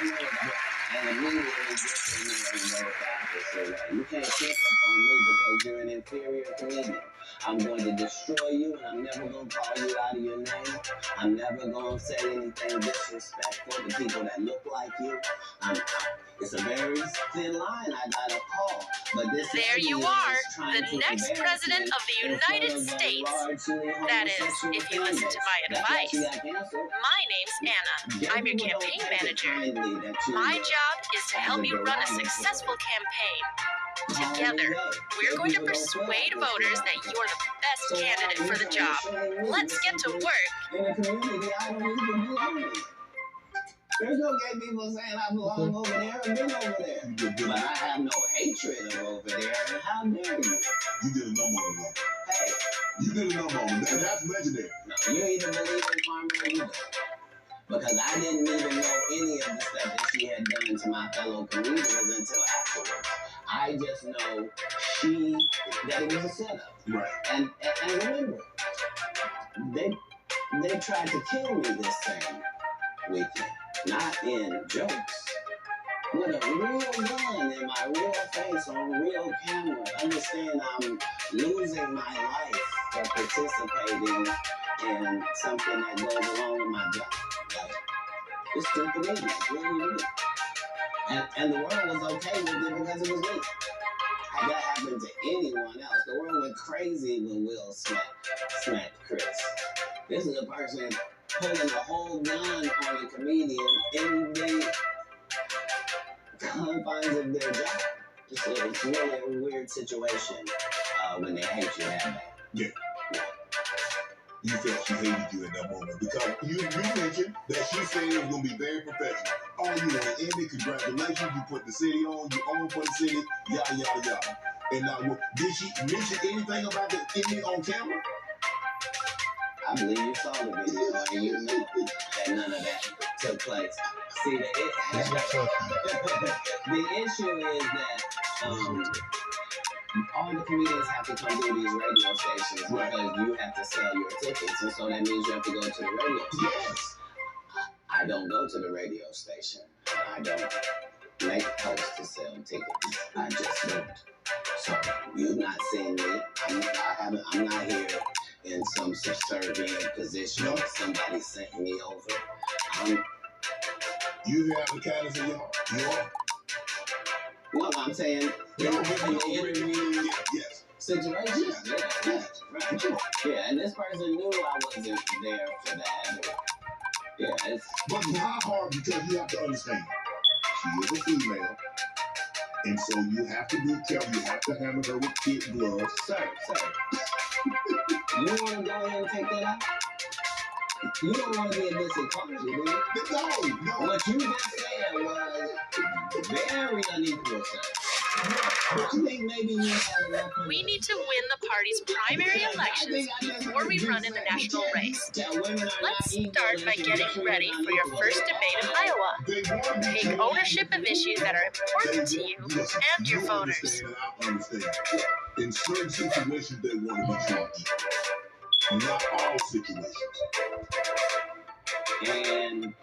I know about it. And immediately just in there and wrote the opposite way. You can't slip up on me because you're an inferior comedian. I'm going to destroy you, and I'm never going to call you out of your name. I'm never going to say anything disrespectful to people that look like you. It's a very thin line I got to call. But this there you are, the next president of the United States. That is, if you listen to my advice. My name's Anna. I'm your campaign manager. My job is to help you run a successful campaign. Together, we're going to persuade voters that you're the best candidate for the job. Let's get to work. In a community I don't even belong in. There's no gay people saying I belong over there and been over there. But I have no hatred of over there. And how dare you? You did a number on them. Hey. You did a number on them. That's legendary. No, you either believe in karma or you don't. Because I didn't even know any of the stuff that she had done to my fellow comedians until afterwards. I just know that it was a setup. Right. And remember, they tried to kill me this same weekend. Not in jokes. With a real gun in my real face on real camera. Understand I'm losing my life for participating in something that goes along with my job. Like, it's true comedian. It's really me. And the world was okay with it because it was me. Had that happened to anyone else, the world went crazy when Will smacked Chris. This is a person pulling a whole gun on a comedian in the confines of their job. It's really a weird situation when they hate you that bad. Yeah. You felt she hated you in that moment because you mentioned that she said it was going to be very professional. Oh, you want to end it? Congratulations. You put the city on. You own for the city. Yada, yada, yada. And now, did she mention anything about the ending on camera? I believe you saw the video and you know that none of that took place. See, the issue is that all the comedians have to come to these radio stations because you have to sell your tickets, and so that means you have to go to the radio station. Yes. I don't go to the radio station. I don't make posts to sell tickets. I just don't. So you've not seen me. I'm not here in some subservient position that somebody sent me over. You have the kindness in your heart. You are. No, I'm saying in the interview situation. Yeah, right. Yeah, and this person knew I wasn't there for that. Yeah, but how hard, because you have to understand, she is a female, and so you have to be careful. You have to handle her with kid gloves. Sir. You want to go ahead and take that out? You don't want to be a disequality, do you? No. What you just said was very unequal, sir. I think maybe you have enough. We need to win the party's primary elections before we run in the national race. Let's start by getting ready for your first debate in Iowa. Take ownership of issues that are important to you and your voters. I understand. In certain situations, they want to be charged. Not all situations. And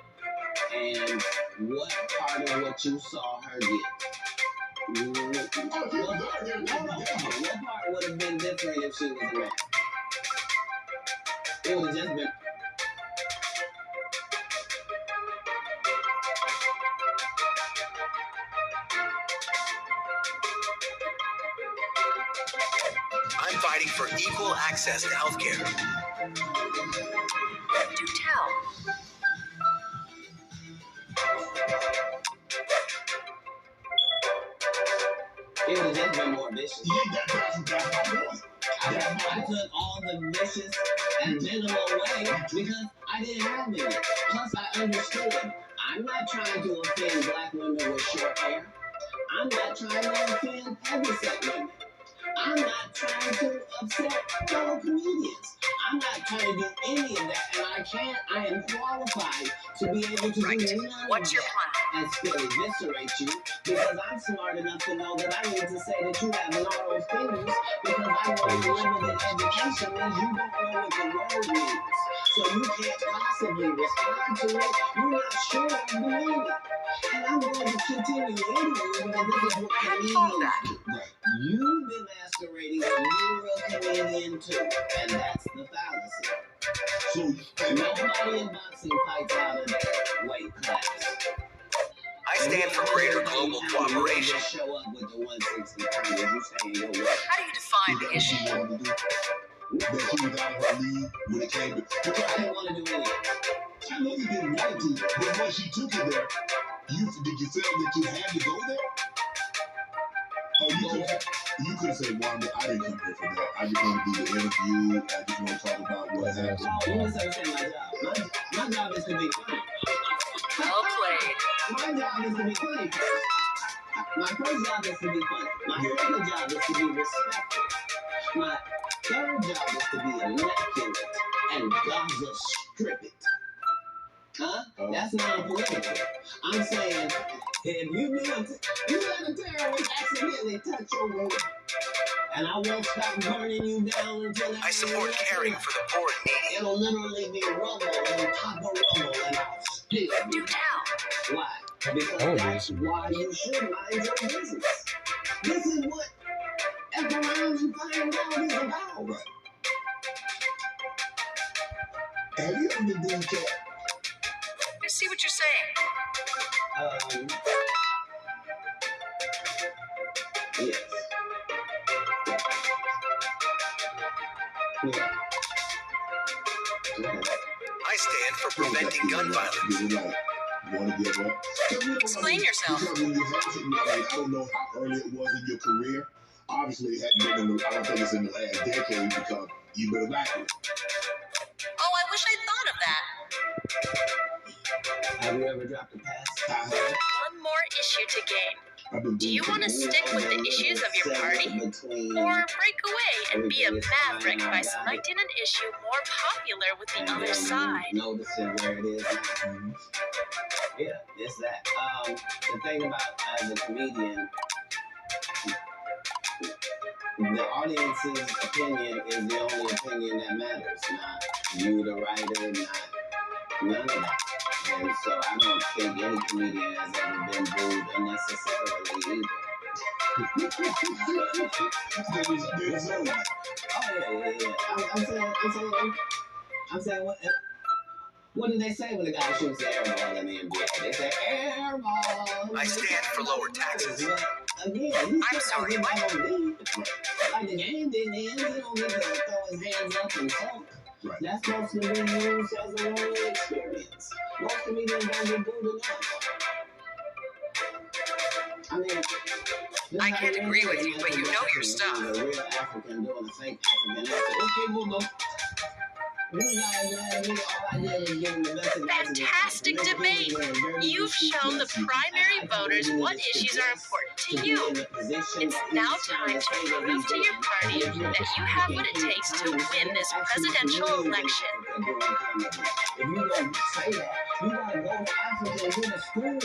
what part of what you saw her get? What part would have been different if she was a man? It would have just been. I'm fighting for equal access to healthcare. Do tell. It would have just been more vicious. I took all the vicious and gentle away because I didn't have any. Plus, I understood. I'm not trying to offend black women with short hair. I'm not trying to offend heavyset women. I'm not trying to upset fellow comedians. I'm not trying to do any of that, and I am qualified to be able to do none What's of your that plan? and still eviscerate you because I'm smart enough to know that I need to say that you have narrow fingers because I know that limited education means you don't know what the word means. so you can't possibly respond to it. You're not sure of the meaning. And I'm going to continue anyway because this is what comedians do. You've been masquerading as you're a comedian too, and that's the fallacy. So Nobody in boxing fights out of their weight class. I stand for greater global cooperation. You show up with the 160 pounders. You saying your way. How do you define the Is that issue? what she wanted to do? That she was out of her league when it came to. I didn't want to do anything. I know you didn't want to, but when she took it there, did you feel that you had to go there? Oh, you could have said, Wanda, I didn't come here for that. I just want to do the interview. I just want to talk about what happened. Oh, you misunderstand my job. My job is to be funny. Well played. My job is to be funny first. My first job is to be funny. My second job is to be respectful. My third job is to be immaculate and Gaza strip it. Huh? That's not political. I'm saying, if you let a terrorist accidentally touch your roof, and I won't stop burning you down until I support caring for the poor and needy. it'll literally be rubble on top of rubble, and I'll still Do tell. Why? Because that's why you should mind your business. This is what F around and find out is about. Right. Have you ever been doing cat? I see what you're saying. Yes. Yeah. I stand for preventing gun violence. You want to give up? Explain yourself. Because when you have something like, I don't know how early it was in your career. Obviously, it hadn't been I don't think it's in the last decade because you've been evacuated. Oh, I wish I'd thought of that. Have you ever dropped a pass? I have. One more issue to gain. I've been Do you want to stick with the issues of your party? Or break away and be a maverick by selecting an issue more popular with the other side? Noticing where it is now. Yeah, it's that. The thing about as a comedian, the audience's opinion is the only opinion that matters, not you, the writer, not none of that. And so I don't think any comedian has ever been booed unnecessarily either. Oh yeah. I'm saying what do they say when the guy shoots the air ball in the NBA? They say air ball. I stand for lower taxes. Again, I'm sorry, what? Like the game didn't end, he don't need to throw his hands up and talk. Right. That's supposed to be used as a learning experience. Most comedians don't get booed enough. I mean, I can't agree with you, but you know your stuff. A real African doing a fake African accent. Okay, well, no. Fantastic debate. You've shown the primary voters what issues are important to you. It's now time to prove to your party that you have what it takes to win this presidential election. If you don't say that, you gotta go to Africa and go to school, dude.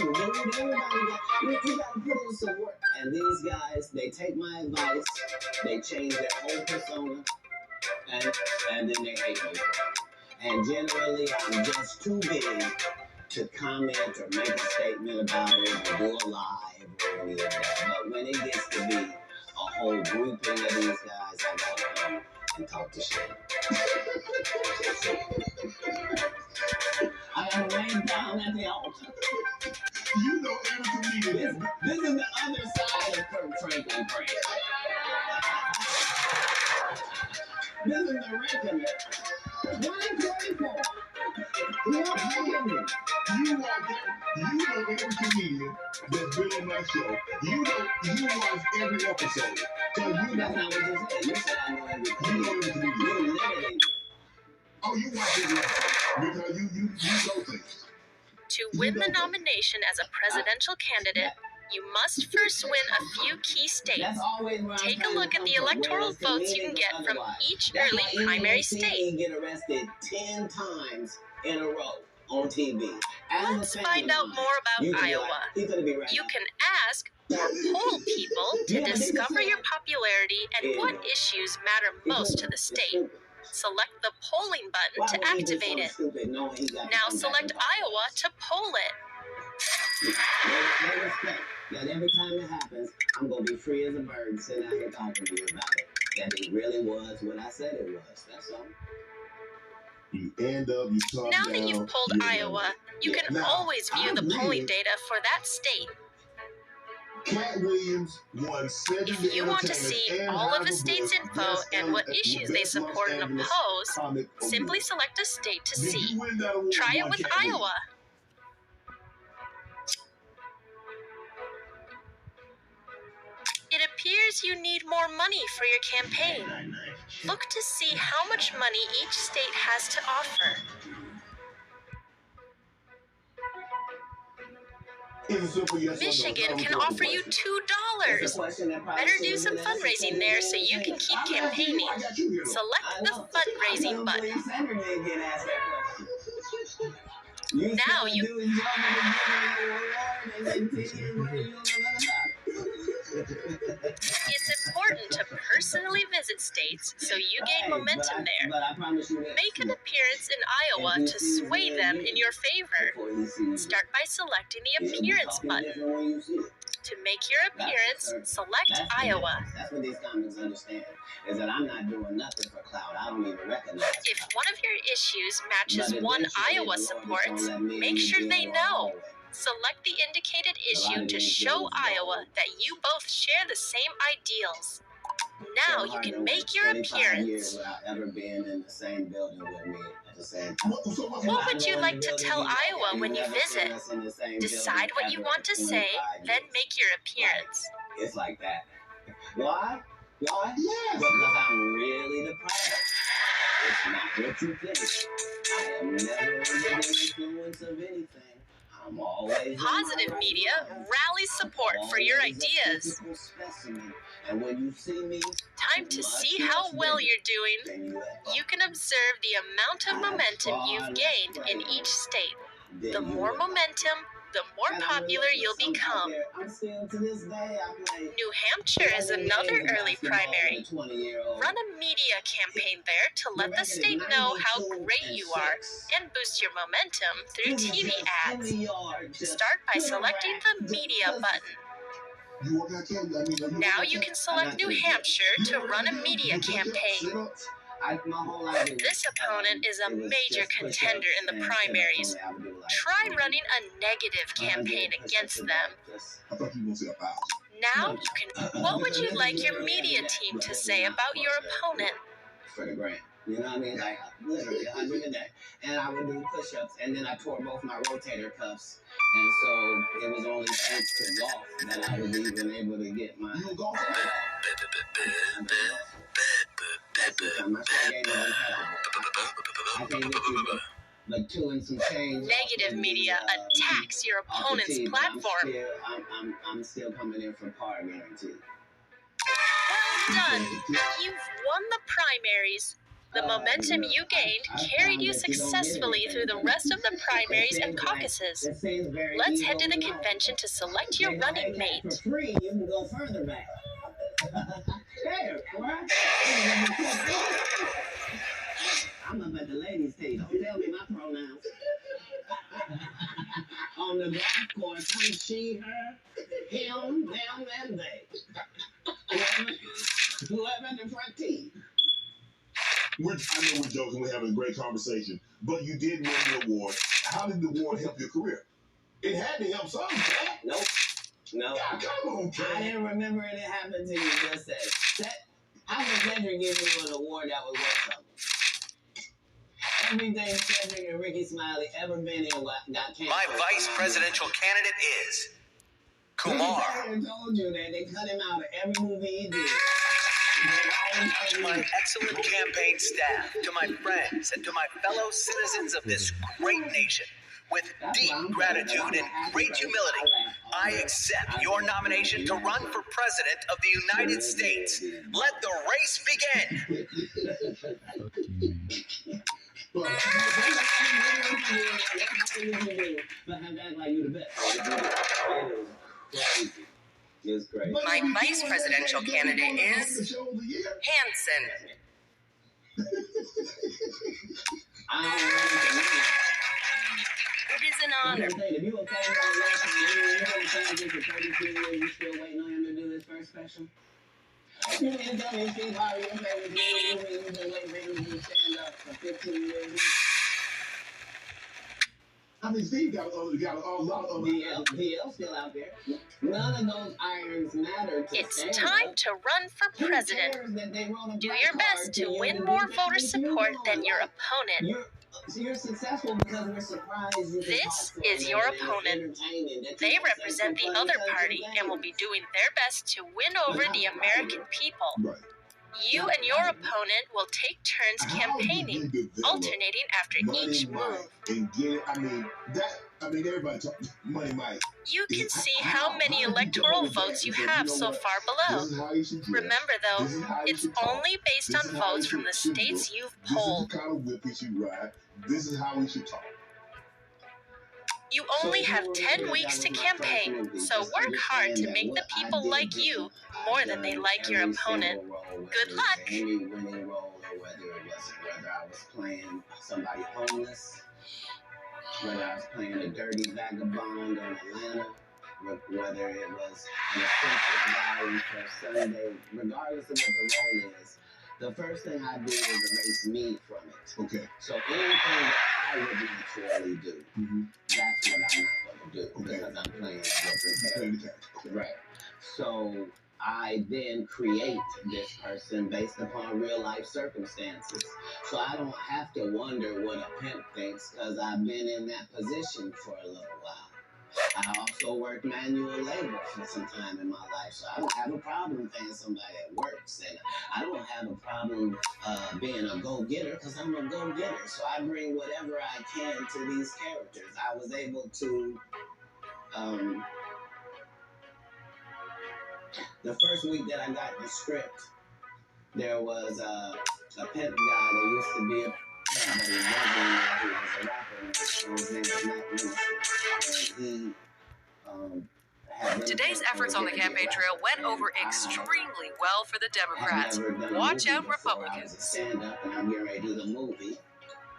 You gotta put in some work. And these guys, they take my advice, they change their whole persona, and then they hate me. And generally, I'm just too big to comment or make a statement about it or do a live or any of that. But when it gets to be a whole grouping of these guys, I gotta come and talk to shit. I gotta lay down at the altar. You know every comedian. This is the other side of Kirk Franklin praise. This is the reckoning. What are you praying for? What reckoning? You know every comedian that's been on my show. You watch every episode. So That's not what you said. You said I know every comedian. You know every comedian. You're limiting. Oh, you watch it because you know things. To win the nomination as a presidential candidate, you must first win a few key states. That's always where I'm Take a trying look to at the come from, electoral whether it's votes you can comedic get or from otherwise. each That's early why primary NBC state. get arrested 10 times in a row on TV. Let's find out more about Iowa. He's gonna be right. You can ask or poll people to discover your popularity and what issues matter most to the state. Select the polling button to activate it. Now select Iowa to poll it. They respect that every time it happens, I'm going to be free as a bird sitting out here talking to you about it. That it really was what I said it was. That's all. Now that you've polled Iowa, you can always view the polling data for that state. If you want to see all of a state's info and what issues they support and oppose, simply select a state to see. Try it with Iowa. It appears you need more money for your campaign. Look to see how much money each state has to offer. Michigan can offer you $2. Better do some fundraising there so you can keep campaigning. Select the fundraising button. Now you... It's important to personally visit states so you gain momentum there. Make an appearance in Iowa to sway them in your favor. Start by selecting the appearance button. To make your appearance, select Iowa. That's what these comics understand, is that I'm not doing nothing for clout. I don't even recognize it. If one of your issues matches one Iowa supports, make sure they know. Select the indicated issue to show Iowa that you both share the same ideals. Now you can make your appearance. What would you like to tell Iowa when you visit? Decide what you want to say, then make your appearance. It's like that. Why? Why? Yes. Because I'm really the product. It's not what you think. I am never under the influence of anything. I'm always positive media rallies support for your ideas. And when you see me, time to see how well you're doing. You can observe the amount of momentum you've gained in each state. The more momentum, the more popular you'll become. New Hampshire is another early primary. Run a media campaign there to let the state know how great you are and boost your momentum through TV ads. Start by selecting the media button. Now you can select New Hampshire to run a media campaign. This opponent is a major contender in the primaries. Try running a negative campaign against them. Now you can. What would you like your media team to say about your opponent? For the grant. You know what I mean? Like, literally 100 a day. And I would do push-ups, and then I tore both my rotator cuffs. And so it was only thanks to golf that I was even able to get my golf. Like 2 and some change. Negative media attacks your opponent's platform. I'm still coming in for par, guaranteed. Well done. You've won the primaries. The momentum you gained carried you successfully through the rest of the primaries and caucuses. Let's head to the convention to select your running mate. For free, you can go further back. I'm up at the ladies' tee. Don't tell me my pronouns. On the golf course, I'm she, her, him, them, and they. Whoever in the front tee. I know we're joking, we're having a great conversation, but you did win the award. How did the award help your career? It had to help some, right? Nope. No. Yeah, come on, Ken. I didn't remember it happened to you just that. How was Cedric giving you an award that was worth something? Everything Cedric and Ricky Smiley ever been in got canceled. My vice presidential candidate is Kumar. I told you that they cut him out of every movie he did. To my excellent campaign staff, to my friends, and to my fellow citizens of this great nation, with deep gratitude and great humility, I accept your nomination to run for President of the United States. Let the race begin. My vice presidential candidate is Hanson. I don't want to. It is an honor. If you were paying for you're going to change it for 32 years, you still waiting on him to do his first special? You mean to tell me Steve Harvey, your favorite movie, you've been waiting for him to do stand-up for 15 years? I mean, Steve got a lot of DL still out there. None of those irons matter to It's stand time up. to run for president. Do your best to win more voter support than your opponent. You're successful because we're surprised. This is your opponent. They represent the other party and will be doing their best to win over the American people. right. You and your opponent will take turns campaigning, alternating after each move. And get it. I mean, everybody talk money, Mike. You can see how many electoral votes you have so far below. This is how you should dress. Remember though, This is how you it's should talk. only based This on is how votes you from the should states look. you've This is polled. the kind of whip you should ride. This is how we should talk. You only have 10 weeks to campaign, so work hard to make the people like you more than they like your opponent. Good luck! Any winning role, or whether I was playing somebody homeless, whether I was playing a dirty vagabond in Atlanta, whether it was an offensive guy for Sunday, regardless of what the role is, the first thing I do is erase me from it. Okay. So anything that I would naturally do, that's what I'm not going to do because I'm playing a different character. Right. So I then create this person based upon real life circumstances. So I don't have to wonder what a pimp thinks because I've been in that position for a little while. I also worked manual labor for some time in my life, so I don't have a problem paying somebody that works, and I don't have a problem being a go-getter because I'm a go-getter. So I bring whatever I can to these characters. I was able to, the first week that I got the script, there was a pimp guy that used to be a pimp, but he was a rapper. His name was Matt Minister. Today's efforts on the campaign trail went over extremely well for the Democrats. Watch out, Republicans. Stand up and I'm getting ready to do the movie.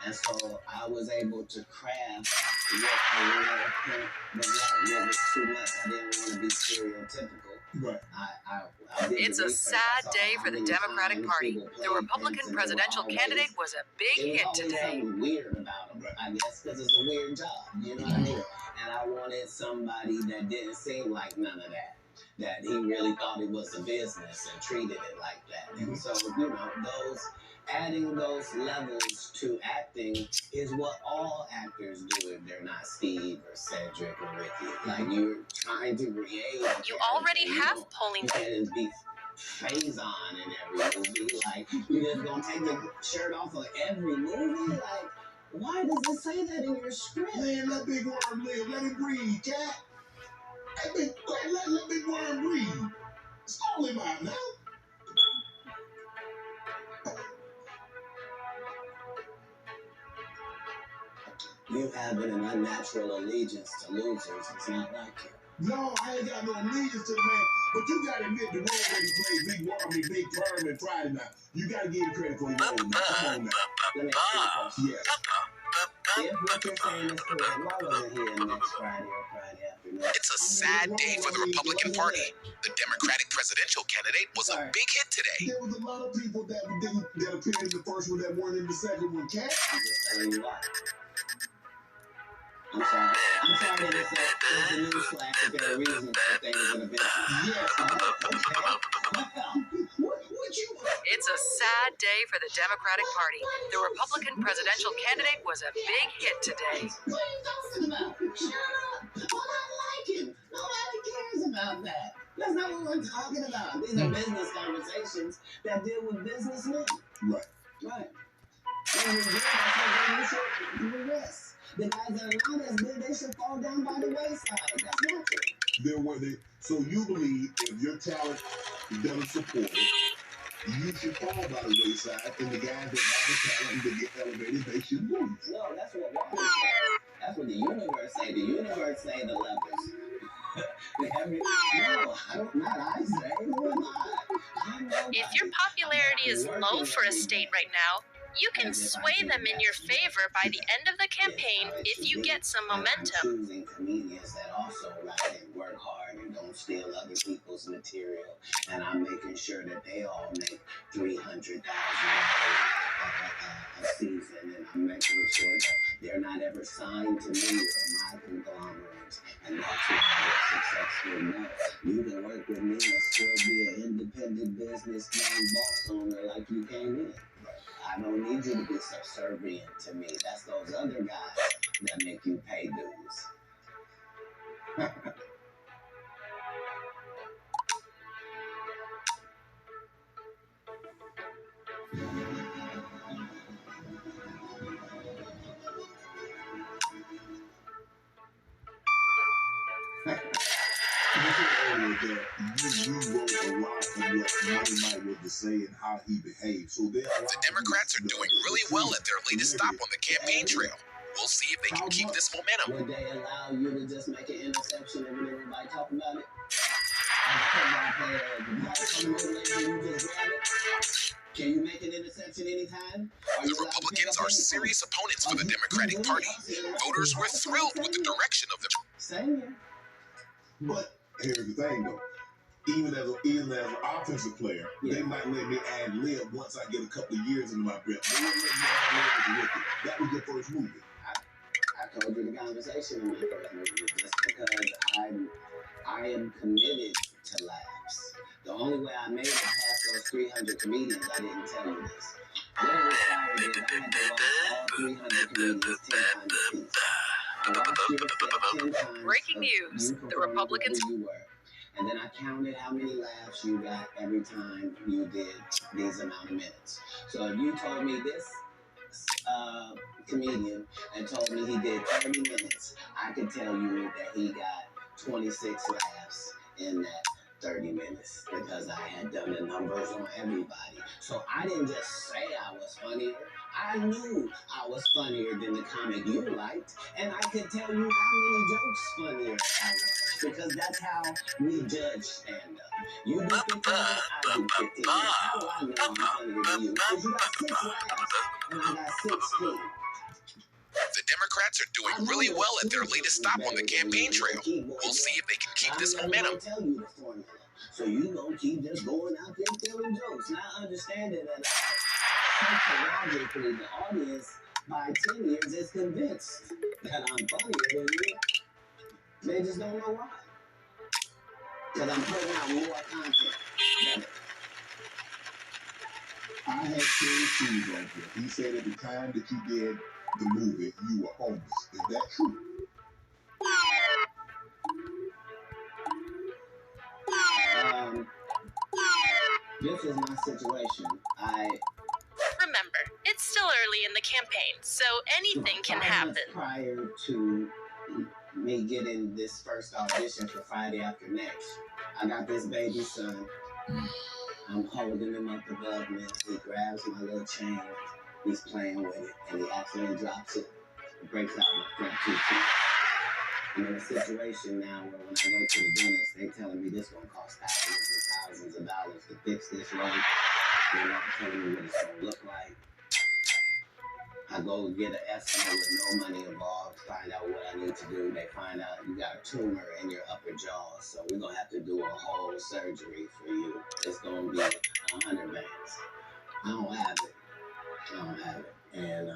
And so I was able to craft what a real pimp was like. It was too much. I didn't want to be stereotypical. Right. I It's a sad day for the Democratic Party. The Republican presidential candidate was a big hit today. Something weird about him, I guess, because it's a weird job. You know what I mean? And I wanted somebody that didn't seem like none of that. That he really thought it was a business and treated it like that. And so, adding those levels to acting is what all actors do if they're not Steve or Cedric or Ricky. Like, you're trying to create. You already have polling. You can't be Faison in every movie. Like, you just gonna take your shirt off of every movie? Like, why does it say that in your script? Man, let Big Worm live. Let him breathe, cat. Hey, let Big Worm breathe. Stall him out now. You have an unnatural allegiance to losers. It's not like you. No, I ain't got no allegiance to the man. But you gotta admit the role that he played Big Worm and Big Perm and Friday Night. You gotta give him credit for his role. Come on now. Let me ask you a question. Yes. If what you're saying is correct, why wasn't he next Friday or Friday afternoon? It's a sad day for the Republican Party. The Democratic presidential candidate was a big hit today. There was a lot of people that appeared in the first one that weren't in the second one, cat. I'm just telling you why. I'm sorry. I'm sorry that it's a news flash that there are reasons for things and events. Yes, okay. What you... It's a sad day for the Democratic Party. The Republican presidential candidate was a big hit today. What are you talking about? Shut up. Well, I like him. Nobody cares about that. That's not what we're talking about. These are business conversations that deal with businessmen. Right. Right. And when you're that's what you should rest. The guys that are not as good, they should fall down by the wayside. That's natural. So you believe if your talent doesn't support it, you should fall by the wayside, and the guys that have the talent to get elevated, they should move. No, that's what Walter said. That's what the universe say. The universe say the levels. No, not I say. Who am I? If your popularity is low for a state right now, You can sway them in your favor by the end of the campaign if you get some momentum. I'm choosing comedians that also write and work hard and don't steal other people's material, and I'm making sure that they all make $300,000 a season, and I'm making sure that they're not ever signed to me or my conglomerates, and that's why they're successful. No, you can work with me and still be an independent businessman, boss owner like you came in. I don't need you to be subservient to me. That's those other guys that make you pay dues. You wrote a lot of what Money Mike was to say and how he behaved. So the Democrats are doing really well at their latest stop on the campaign trail. We'll see if they can keep this momentum. Would they allow you to just make an interception and everybody talk about it? Can you make an interception anytime? The Republicans are serious opponents for the Democratic Party. Voters were thrilled with the direction of the... Same here. But here's the thing, though. Even as an offensive player, they might let me ad lib once I get a couple of years into my belt. They wouldn't let me ad lib as a rookie. That was your first movie. I told you the conversation in my first movie, just because I am committed to laughs. The only way I made it past those 300 comedians, I didn't tell you this. What it required is I had to watch all 300 comedians 10 times a piece. I watched you 10 times. Breaking news. The Republicans... Who you were. And then I counted how many laughs you got every time you did these amount of minutes. So if you told me this comedian and told me he did 30 minutes, I could tell you that he got 26 laughs in that 30 minutes because I had done the numbers on everybody. So I didn't just say I was funnier. I knew I was funnier than the comic you liked, and I could tell you how many jokes funnier I was, because that's how we judge stand-up. You do 15, I do 15. How do I know I'm funnier than you? Because you got 6 laughs, and I got 16. The Democrats are doing really well at their latest stop on the campaign trail. We'll see if they can keep this momentum. Tell you the formula. So you gonna keep just going out there telling jokes, not understanding that psychologically the audience by 10 years is convinced that I'm funnier than you. They just don't know why. Because I'm putting out more content. I had Terry Crews on here. He said at the time that you did the movie, you were homeless. Is that true? This is my situation. Remember, it's still early in the campaign, so anything can happen. Prior to me getting this first audition for Friday After Next, I got this baby son. I'm holding him up above me. He grabs my little chain. He's playing with it, and he accidentally drops it. It breaks out my front 2 teeth. I'm in a situation now where when I go to the dentist, they telling me this gonna cost thousands and thousands of dollars to fix this right. They're not telling me what it's gonna look like. I go get an estimate with no money involved, find out what I need to do. They find out you got a tumor in your upper jaw, so we're gonna have to do a whole surgery for you. It's gonna be 100 bands. I don't have it. And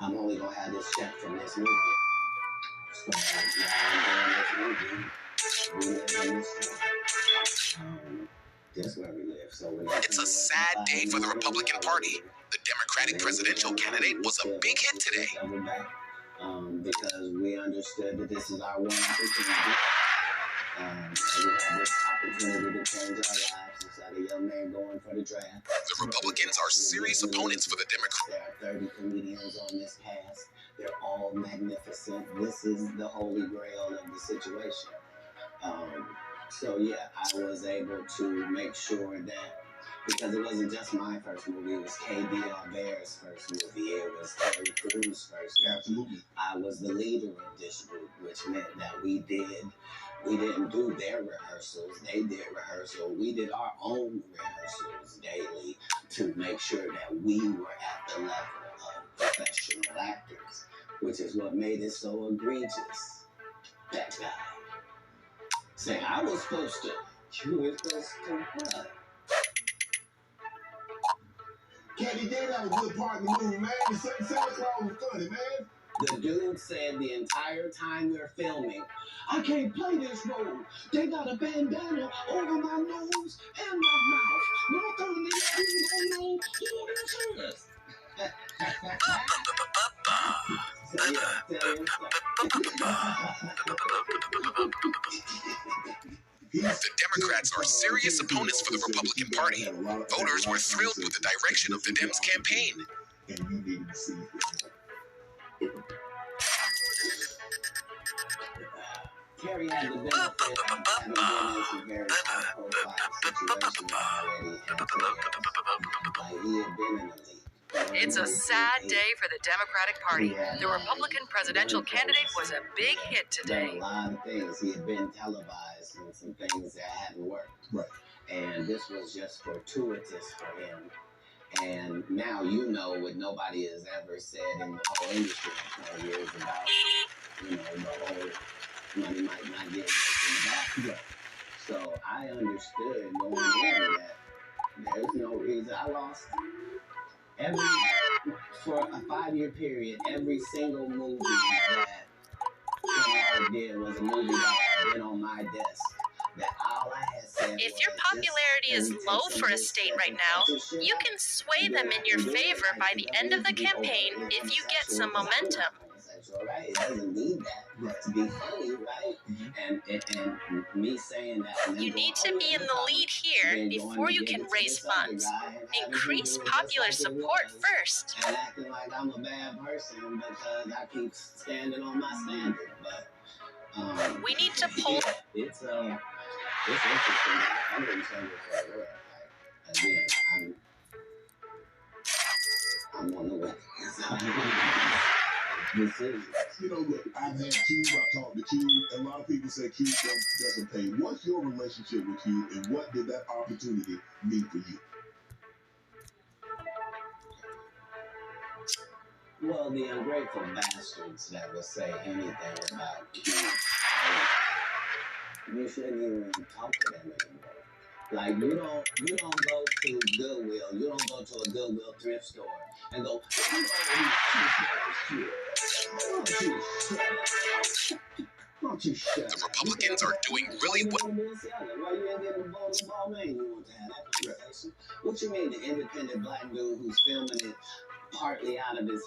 I'm only gonna have this check from this movie. So I'm doing this movie. We live in this town. That's where we live. So it's a sad day for the Republican Party. The Democratic presidential candidate was a big hit today. Because we understood that this is our one opportunity. And we have this opportunity to change our lives instead of a young man going for the draft. The Republicans are serious opponents for the Democrats. There are 30 comedians on this cast. They're all magnificent. This is the holy grail of the situation. So yeah, I was able to make sure that, because it wasn't just my first movie, it was KD Bear's first movie, it was Terry Crews' first movie. I was the leader of this group, which meant that we did We didn't do their rehearsals. They did rehearsal. We did our own rehearsals daily to make sure that we were at the level of professional actors, which is what made it so egregious. That guy. Say, I was supposed to. You were supposed to what? Caddy did have a good part in the movie, man. The Santa Claus was funny, man. The dude said the entire time we were filming, I can't play this role. They got a bandana over my nose and my mouth. Not only that, you don't know who this is. The Democrats are serious opponents for the Republican Party. Voters were thrilled with the direction of the Dems campaign. And you need to see him. Terry had the benefit of having been in some very high-profile situations already in like he had been in the league. It's a sad day for the Democratic Party. The Republican presidential candidate was a big hit today. A lot of things. He had been televised and some things that hadn't worked. Right. And this was just fortuitous for him. And now you know what nobody has ever said in the whole industry in 20 years about, the whole money might not get in the back. Yeah. So I understood going in that there's no reason. I lost for a 5-year period, every single movie that I did was a movie that had been on my desk. That all I had said If your popularity is low for a state right now, you can sway them in your favor by the end of the campaign if you get some momentum. Right? It doesn't need that to be funny, right? And me saying that. You need to be in the lead here before you can raise funds. Increase popular support first. And acting like I'm a bad person because I keep standing on my standard. But we need to pull. It's interesting. I'm going to tell you for real. Like, again, I'm on the way. Decisions. Look, I've had Q, I've talked to Q. A lot of people say Q doesn't pay. What's your relationship with Q, and what did that opportunity mean for you? Well, the ungrateful bastards that would say anything about Q, you shouldn't even talk to them anymore. Like, you don't go to Goodwill. You don't go to a Goodwill thrift store and go, why don't you shut up? The Republicans are doing really well. Why you ain't getting the ball man? You want to have that conversation? What you mean, the independent black dude who's filming it partly out of his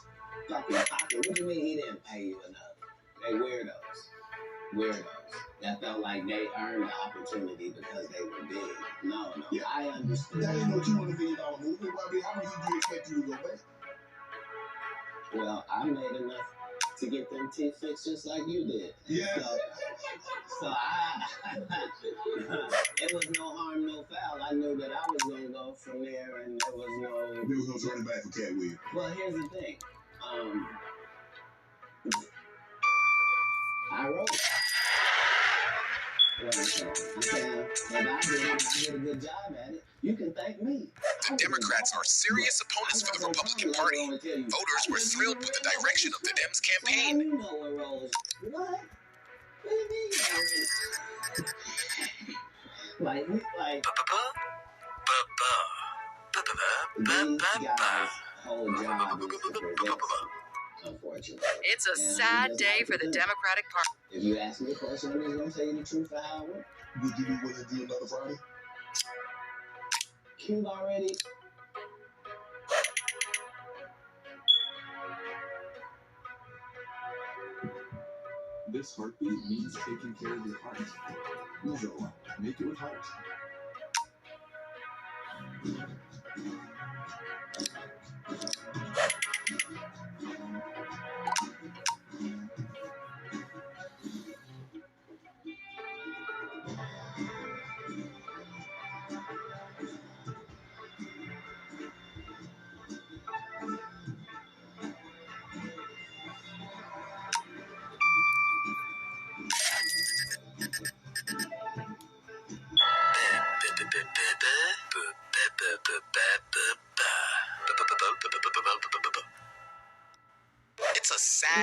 fucking pocket? What do you mean he didn't pay you enough? They weirdos that felt like they earned the opportunity because they were big. No, Yeah. I understand. That ain't no $200 million movie. How much did you expect you to go back? Well, I made enough to get them teeth fixed just like you did. Yeah. So it was no harm, no foul. I knew that I was going to go from there, and there was no. We was going to turn it back for Cat Williams. Well, here's the thing. I wrote. Well, I'm saying, if I did a good job at it, you can thank me. The Democrats are serious opponents for the Republican Party. Voters were thrilled with the direction of the Dems campaign. You know what roles? What? What do you mean? These guys' whole job is to prevent. Unfortunately. It's a sad day for the Democratic Party. If you ask me a question, I'm just going to tell you the truth for how it went. Would you be willing to do another Friday? Cube already. This heartbeat means taking care of your heart. So, make it with heart.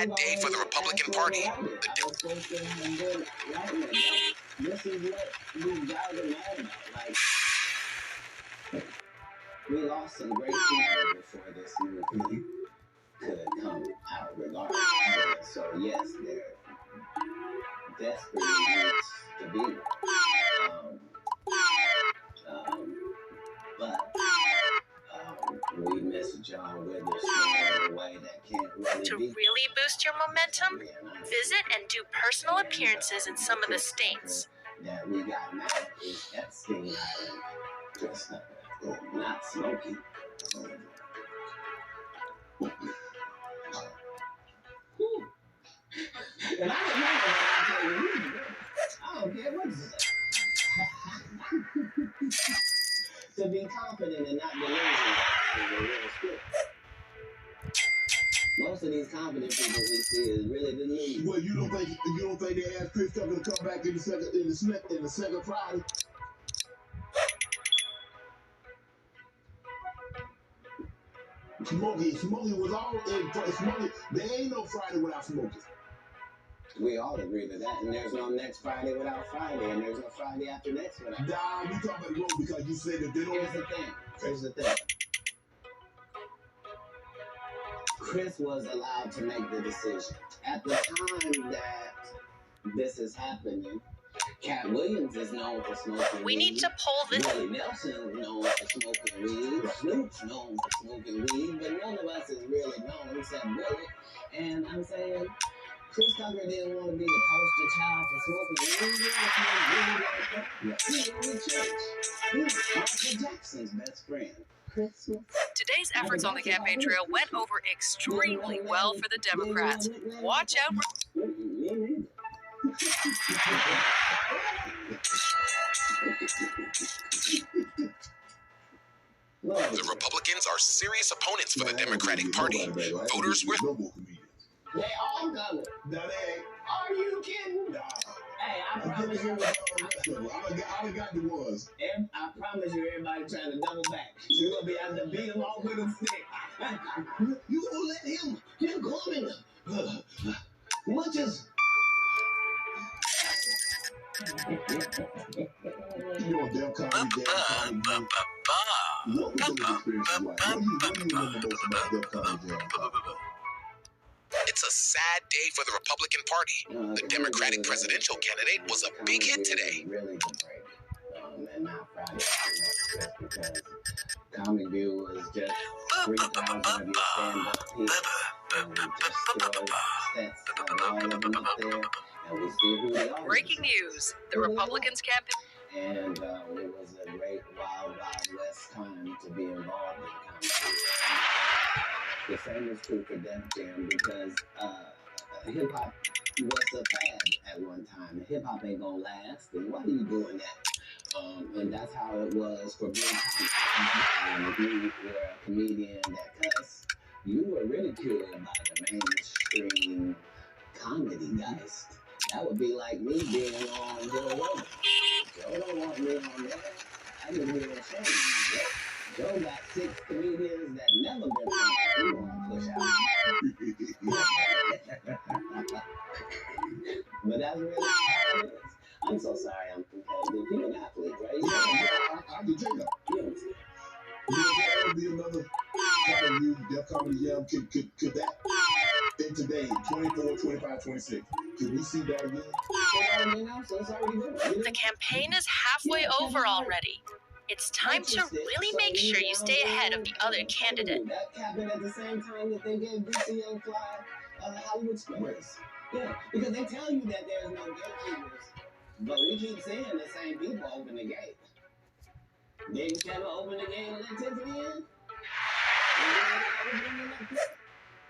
sad day for the Republican Party. This is what these guys are mad about. Like, we lost some great people before this movie could come out regardless. So yes, they're desperately needs to be one. But we miss John Withers in a way that can't really To be. really boost your momentum, visit and do personal appearances in some of the states. That we got now is Epstein Island. Just not smoking. And I don't care what you say. To be confident and not delusional is a real skill. Most of these confident people we see is really delusional. Well, you don't think they asked Chris Tucker to come back in the second Friday? Smokey was all in Smokey. There ain't no Friday without Smokey. We all agree to that, and there's no next Friday without Friday, and there's no Friday after next without. Nah, we talking about the road because you said that they don't. Here's the thing. Chris was allowed to make the decision. At the time that this is happening, Cat Williams is known for smoking We weed. need to pull this. Willie Nelson is known for smoking weed. Snoop's known for smoking weed, but none of us is really known except Willie. And I'm saying, Chris Tucker didn't want to be the poster child for smoking weed. He was in the church. He was Michael Jackson's best friend. Christmas. Today's efforts on the campaign trail went over extremely well for the Democrats. Watch out. The Republicans are serious opponents for the Democratic Party. Voters were... No more comedians. They all done it. Now they ain't. Are you kidding? Nah. Hey, I promise you. I got the ones. I promise you, everybody trying to double back. You're gonna be able to beat him off with a stick. You gonna let him come in much as. You know, Def Comedy. What was those experiences like? What do you remember most about Def Comedy? It's a sad day for the Republican Party. The Democratic presidential candidate was a big hit today. Really the break. And not Friday next because Comic View was just 3,000 of your stand-up people. And we just throw sets of all of them up there, and we see who they are. Breaking news. The Republicans campaign. And it was a great Wild West time to be involved in Comic View. The same is true for Def Jam because hip-hop was a fad at one time. And hip-hop ain't gonna last, and why are you doing that? And that's how it was for being comic. If you were a comedian that cussed, you were ridiculed by the mainstream comedy guys. That would be like me being on Joe Rogan. Joe don't want me on there. I just be ashamed. Joe got 6 comedians that never been on. He want to push out. But that's really how it is. I'm so sorry I'm competitive. You're an athlete, right? I'm the Jacob. There will be another Comic View, Def Comedy Jam. Could that, in today, 24, 25, 26, could we see that again? The campaign is halfway over already. It's time to really make sure you stay ahead of the other candidate. That happened at the same time that they gave DCL Fly Hollywood Squares. Yeah, because they tell you that there's no gatekeepers, but we keep seeing the same people open the gate. Didn't Kevin open the gate and let Tiffany in?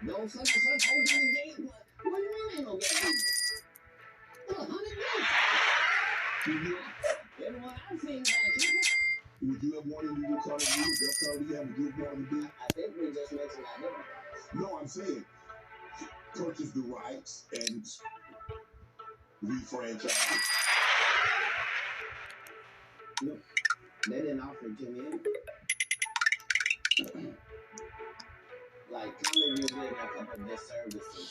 Don't such and such open the gate, but what do you mean ain't no gatekeepers? 100 gates. Everyone I've seen got a keeper. Would you have wanted to do Comic View, Def Comedy Jam? Would you have wanted to be? I think we just mentioned that, didn't we? No, I'm saying purchase the rights and refranchise. No, they didn't offer it to me. Like, Comic View did a couple of disservices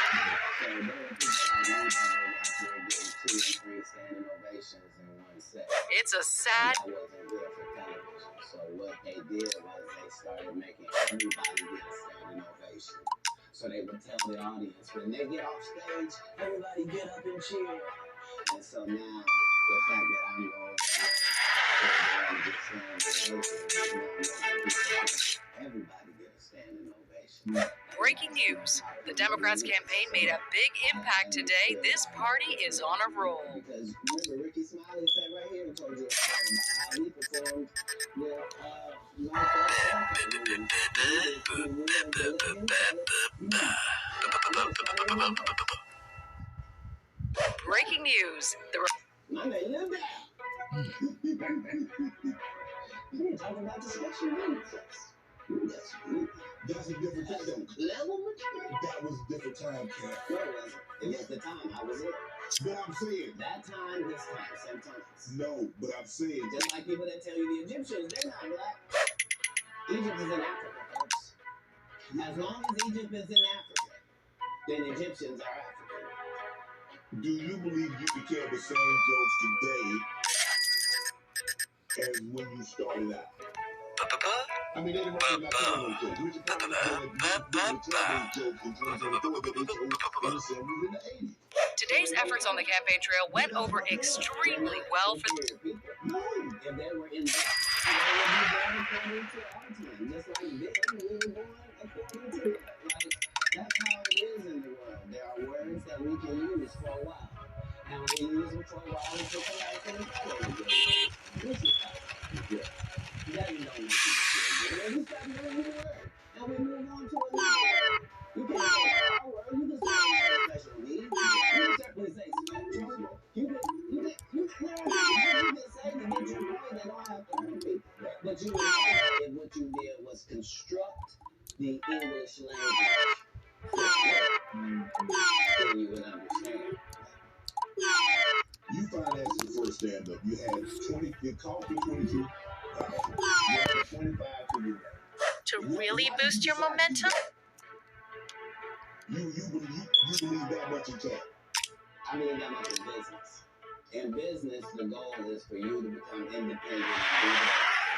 So there were people like me that were out there getting 2 and 3 standing ovations in one set. It's a sad. That wasn't good for television. So what they did was they started making everybody get a standing ovation. So they would tell the audience, when they get off stage, everybody get up and cheer. And so now, the fact that I'm going to get standing ovations, everybody get a standing ovation. Breaking news. The Democrats' campaign made a big impact today. This party is on a roll. Because remember, Ricky Smiley sat right here and told you a story about how he performed with Breaking news. My name is We're talking about the special needs. That's a different time. That was a different time, Cap. No, it wasn't. It was the time I was in. But I'm saying. That time, this time, same times. No, but I'm saying. Just like people that tell you the Egyptians, they're not black. Egypt is in Africa, folks. As long as Egypt is in Africa, then Egyptians are African. Do you believe you can tell the same jokes today as when you started out? I mean, they didn't really not telling those jokes. Richard Pryor was telling those jokes in 2024, but they chose in the 70s and the 80s. Today's efforts on the campaign trail went over extremely well for No, if they were in that, they would be born according to our time. Just like then, we were born according to it. Like, that's how it is in the world. There are words that we can use for a while. And we use them for a while until somebody can follow them. This is how it's good. That don't make you feel good. We start using the word. And we move on to another word. You can't say our word. You can say special needs. You can certainly say spectrum. You can say to get your point that don't have to hurt people. But you would know that if what you did was construct the English language, then you would understand. You financed the first stand-up. You had 20, it cost you 22. You had 25 to do that. To really boost your momentum? You believe that much in cash. I mean that much in business. In business, the goal is for you to become independent and do that,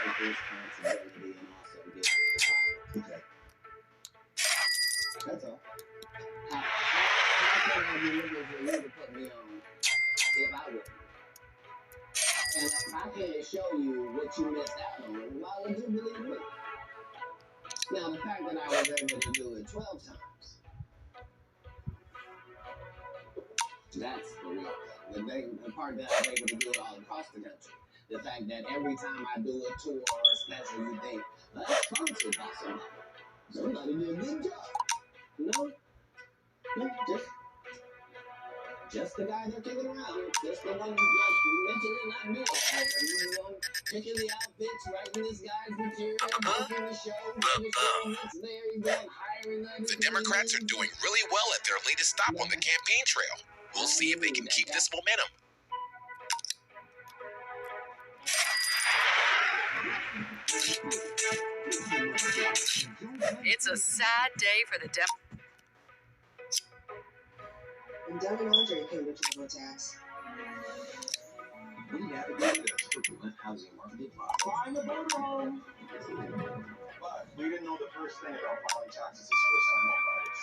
take responsibility, and also get the profit. Okay. That's all. How can I be looking for you to put me on if I wouldn't? And if I can't show you what you missed out on, why would you believe me? Now, the fact that I was able to do it 12 times, that's the real thing. The part that I'm able to do it all across the country. The fact that every time I do a tour or a special, you think, well, that's sponsored by somebody. Somebody did a good job. No, just the guy they're kicking around. Just the one mentally not me. The one picking the outfits, writing this guy's material, making the show, making sure it's there. He's going hiring others. The Democrats are doing really well at their latest stop on the campaign trail. We'll see if they can keep this momentum. It's a sad day for the When Doug and Andre came to the tax. We navigated a turbulent housing market. Find the voter home. But we didn't know the first thing about filing taxes as first-time homebuyers.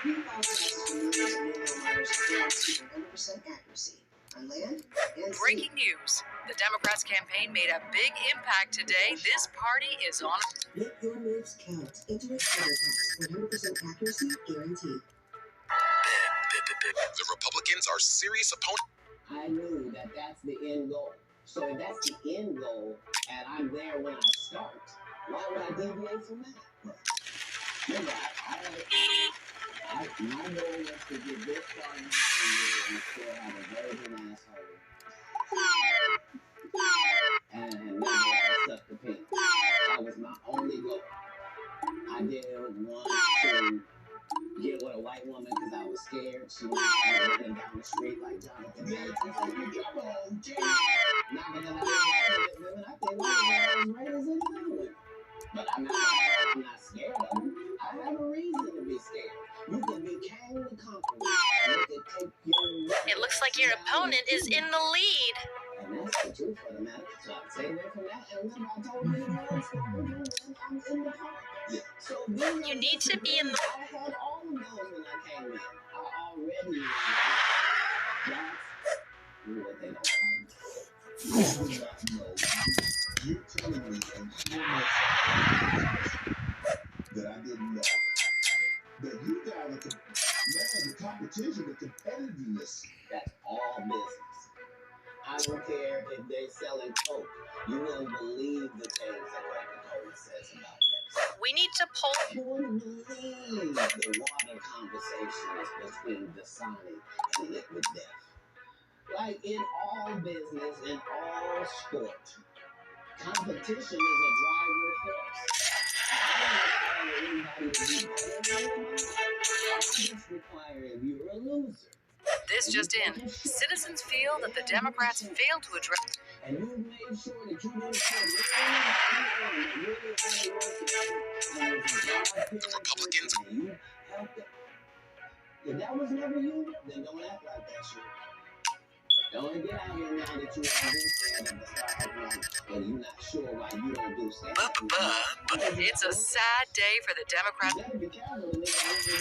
We filed taxes for millions of new homebuyers and guaranteed 100% accuracy on land and sea. breaking news. The Democrats' campaign made a big impact today. This party is on. Let your moves count. Intuit Cover Tax, 100% accuracy guaranteed. The Republicans are serious opponents. I knew that that's the end goal. So if that's the end goal, and I'm there when I start, why would I deviate from that? Remember, my goal was to get this far in and still have a virgin asshole. And never suck the pink. That was my only goal. I didn't want to get with a white woman because I was scared. She was running down the street like Jonathan Bates. I said, you come on, Jim. Not because I didn't women. I think women are as right as any other women. But I'm not scared of them. I have a reason to be scared. It looks like your opponent is in the lead. And that's the truth of the matter. So I stay away from that. And remember, I told you I'm in the park. Yeah. So you need to be in the... I had all of those when I came in. I already that's what they don't have. You're telling me and so much that I didn't know. That you guys are, man, the competition, the competitiveness, that's all business. I don't care if they're selling Coke. You wouldn't believe the things that Coca-Cola says about Pepsi. We need to pull... You wouldn't believe the water conversations between Dasani and Liquid Death. Like in all business, in all sport, competition is a driving force. I don't require anybody to be better than you. I just require if you're a loser. This just in. Citizens feel that the Democrats failed to address... And you made sure that you didn't The Republicans... If that was never you, then don't act like that shit. Don't get out here now that you don't do stand-up and start acting like, well, you're not sure why you don't do stand-up. It's a sad day for the Democrats. You better be careful when they don't do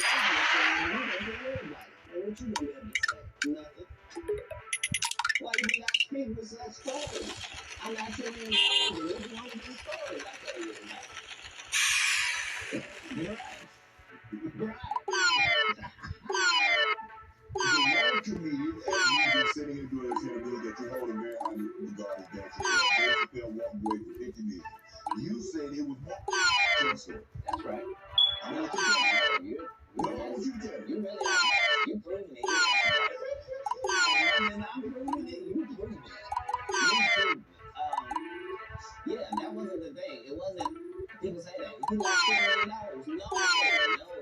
that. What you gonna be able to say? Nothing. Why you think I speak with such stories? I'm not telling you stories. It's one of these stories I tell you about. Right. The word to me, you've been sitting here doing this interview that you're holding very highly regarded Dave Chappelle. Dave Chappelle walked away for 50 million. You said it was more. That's right. I want you to tell me. What would you tell me? You really are. You proving it. I'm proving it. You proving it. Yeah, that wasn't the thing. It wasn't. People say that. He lost $50 million. No,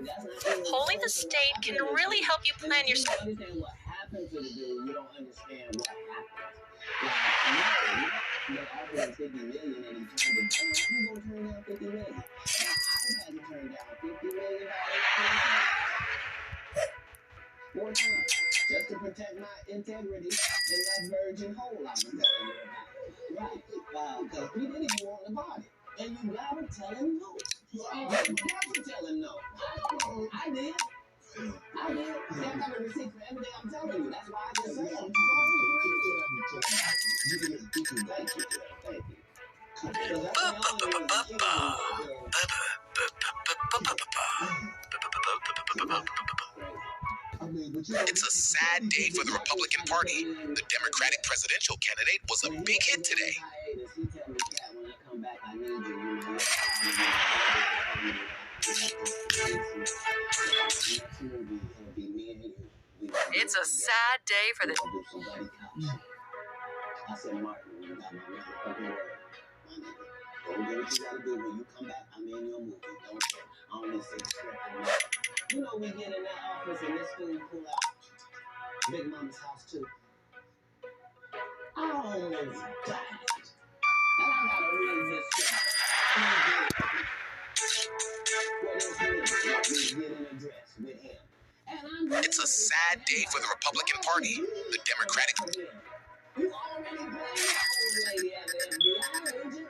that's not. Polling the state can really help you plan your... You don't understand what happened to the dude. You don't understand what happened. Like, no, they offered him $50 million and he turned it down. Who's gonna turn down $50 million? Now, I've had to turn down $50 million 4 times just to protect my integrity in that virgin hole I was telling you about. Right. Because P. Diddy didn't want to buy it. And you gotta tell him no. You got to tell him no. I did. See, I got a receipt for everything I'm telling you. That's why I just said I'm Thank you. Thank you. It's a sad day for the Republican Party. The Democratic presidential candidate was a big hit today. It's a sad day for the... I said, Martin, you got my motherfucking word. Go do what you gotta do. When you come back, I'm in your movie. Don't care. I only say script and nothing. You know, we get in that office and this dude pull out Big Mama's house too. I almost died. And I gotta read this shit. It's a sad day for the Republican Party. The Democratic... You already played old lady at the FBI agent.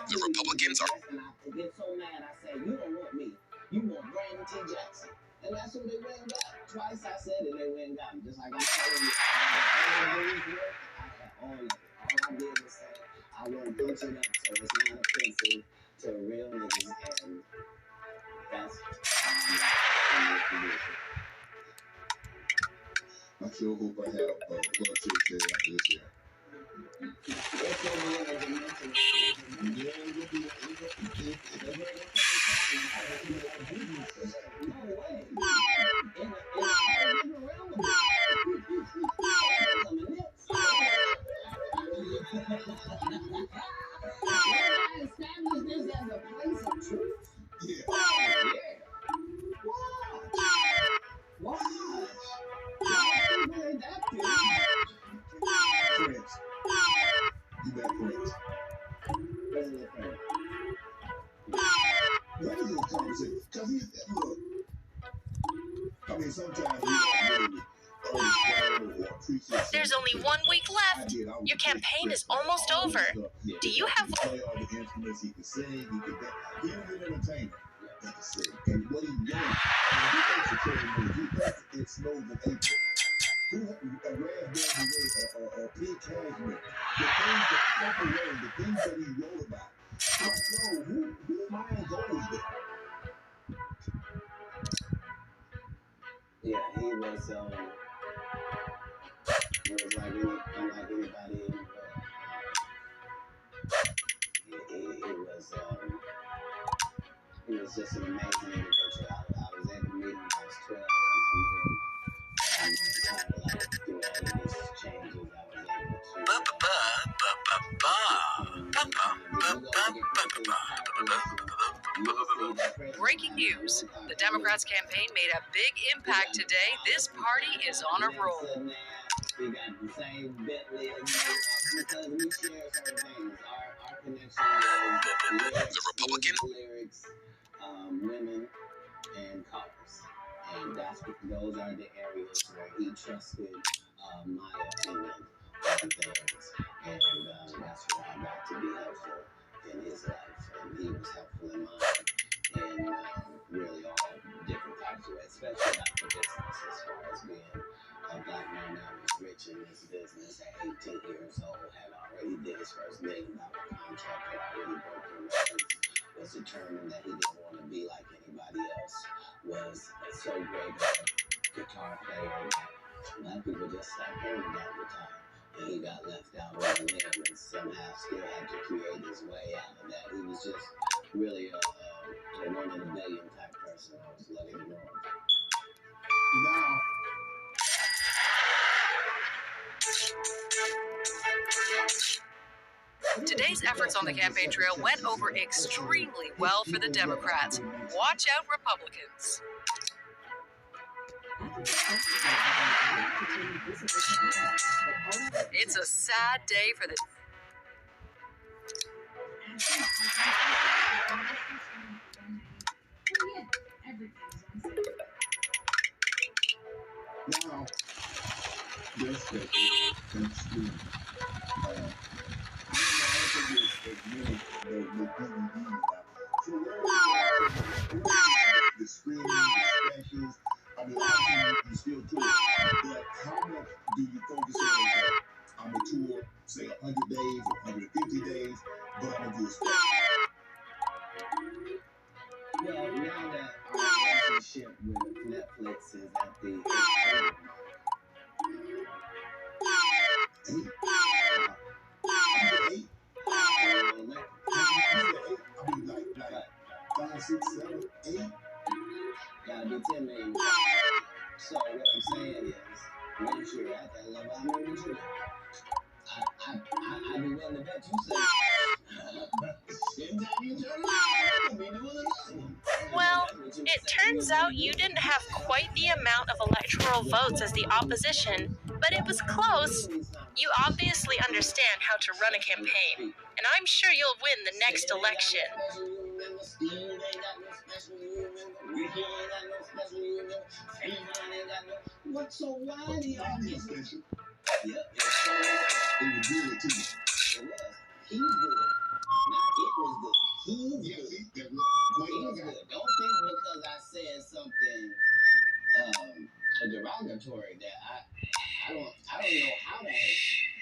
The Republicans are... And I get so mad, I say, you don't want me. You want Brandon T. Jackson. And that's who they went and got. Twice I said it, they went and got him. Just like I'm telling you. I had all of it. All I did was say, I won't punch it up so it's not offensive to real niggas. And that's I sure hope I have a bunch of shit after this year. You better conversation. Because look, I mean, sometimes we don't really understand or appreciate. There's only 1 week left. Your campaign is almost over. Do you have... He play all the instruments, he can sing, he can dance. He was an entertainer. That can sing. And what he did, he thinks the cherry moves. He thinks it snows in April. Who a raspberry or pink cashmere. The things that Purple Rain, the things that he wrote about. Like, yo, who mind goes there? Yeah, he was like unlike anybody in the world. He was just an amazing individual. I was able to meet him when I was 12, and I knew him through all of these changes. I was able to Breaking news. The Democrats' campaign made a big impact today. This party is on a roll. We got the same Bentley as because we share certain things. Our connection is The Republican lyrics, women, and cars. And those are the areas where he trusted my opinion on things. And that's where I got to be helpful in his life. And he was helpful in mine. And really all different types of ways, especially about the business as far as being a black man that was rich in this business at 18 years old, had already did his first $1 million contract, had already broken records, was determined that he didn't want to be like anybody else, was so great a guitar player that black people just stopped hearing about guitar. And he got left out on the limb and somehow still had to create his way out of that. He was just really a 1 in a million type person. I was lucky to know him. Now, Today's efforts on the campaign trail went over extremely well for the Democrats. Watch out, Republicans. It's a sad day for the... Now, this is extreme. I don't think it's as many the DVDs now. So the screaming, the scratches, I mean, obviously you still tour, but how much do you focus on that? I'm a tour, say 100 days or 150 days, but I'm gonna do a special. Well, now that our relationship with Netflix is at the 8 mark, Five, 6, 7, 8. gotta be 10 million. So what I'm saying is, once you're at that level, I mean, what you do? I'd be willing to bet you say, Well, it turns out you didn't have quite the amount of electoral votes as the opposition, but it was close. You obviously understand how to run a campaign, and I'm sure you'll win the next election. What's so why do y'all get special? Yep, It was good too. it was. He's good. Not it was good. He's good. He's good. Don't think because I said something derogatory that I don't know how to hate.